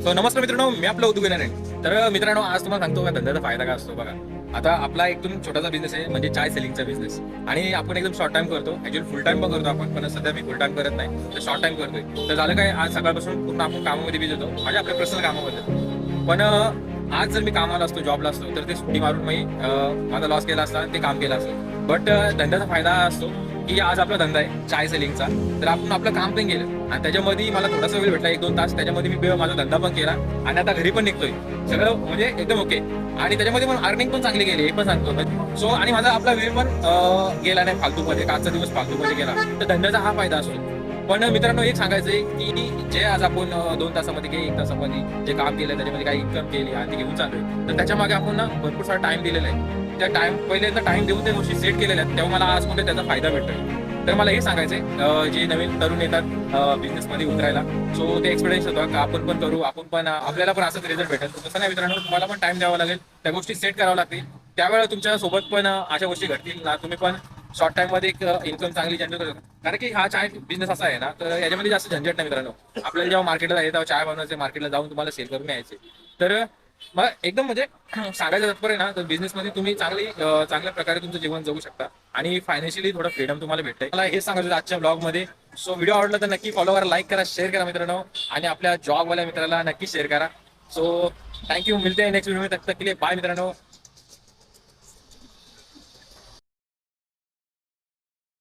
So नमस्कार मित्रांनो, मी आपलं उद्योग घेणार आहे. तर मित्रांनो, आज तुम्हाला सांगतो का धंद्याचा फायदा काय असतो बघा. आता आपला एकदम छोटासा बिझनेस आहे, म्हणजे चाय सेलिंगचा बिझनेस. आणि आपण एकदम शॉर्ट टाइम करतो. ऍक्च्युअली फुल टाइम पण करतो आपण, पण सध्या मी फुल टाइम करत नाही, तर शॉर्ट टाइम करतोय. तर झालं काय, आज सकाळपासून पूर्ण आपण कामामध्ये बिझी होतो, म्हणजे आपल्या पर्सनल कामामध्ये. पण आज जर मी कामाला असतो, जॉबला असतो, तर ते सुट्टी मारून मी माझा लॉस केला असता, ते काम केलं असतं. बट धंद्याचा फायदा हा असतो की आज आपला धंदा आहे चाय सेलिंगचा, तर आपण आपलं काम पण केलं आणि त्याच्यामध्ये मला थोडासा वेळ भेटला, 1-2 तास. त्याच्यामध्ये मी माझा धंदा पण केला आणि आता घरी पण निघतोय. सगळं म्हणजे एकदम ओके. आणि त्याच्यामध्ये पण अर्निंग पण चांगली गेली, हे पण सांगतो. सो आणि माझा आपला वेळ पण गेला नाही फालतूमध्ये, आजचा दिवस फालतूमध्ये गेला. तर धंद्याचा हा फायदा असतो. पण मित्रांनो, एक सांगायचं आहे की जे आज आपण 2 तासामध्ये किंवा 1 तासामध्ये जे काम केलं, त्याच्यामध्ये काही इन्कम केली आणि ते घेऊन चाललोय, तर त्याच्या मागे आपण ना भरपूर सारा टाइम दिलेला आहे. त्या पहिल्यांदा टाइम देऊन त्या गोष्टी सेट केलेल्या आहेत, तेव्हा मला आज कुठे त्याचा फायदा भेटतोय. तर मला हे सांगायचंय, जे नवीन तरुण येतात बिझनेसमध्ये उतरायला, सो ते एक्सपिरियन्स होतं का आपण पण करू, आपण पण आपल्याला पण असंच रिझल्ट भेटेल. तसं नाही मित्रांनो, तुम्हाला पण टाइम द्यावा लागेल, त्या गोष्टी सेट कराव्या लागतील. त्यावेळेला तुमच्या सोबत पण अशा गोष्टी घडतील ना, तुम्ही पण शॉर्ट टाइम मध्ये एक इन्कम चांगली जनरेट करू. कारण की हा चाय बिझनेस असा आहे ना, तर याच्यामध्ये जास्त झंझट नाही मित्रांनो. आपल्याला जेव्हा मार्केटला येतं, चाय बनवायचे, मार्केटला जाऊन तुम्हाला सेल करून यायचे. तर मग एकदम म्हणजे सांगायचं तात्पर्य ना, तर बिझनेसमध्ये तुम्ही चांगल्या प्रकारे तुमचं जीवन जगू शकता आणि फायनान्शियली थोडं फ्रीडम तुम्हाला भेटते. मला हे सांगायचं आजच्या ब्लॉगमध्ये. सो व्हिडिओ आवडला तर नक्की फॉलो करा, लाईक करा, शेअर करा मित्रांनो, आणि आपल्या जॉबवाल्या मित्राला नक्की शेअर करा. सो थँक्यू, मिळते नेक्स्ट व्हिडिओ में, तब तक के लिए बाय मित्रांनो.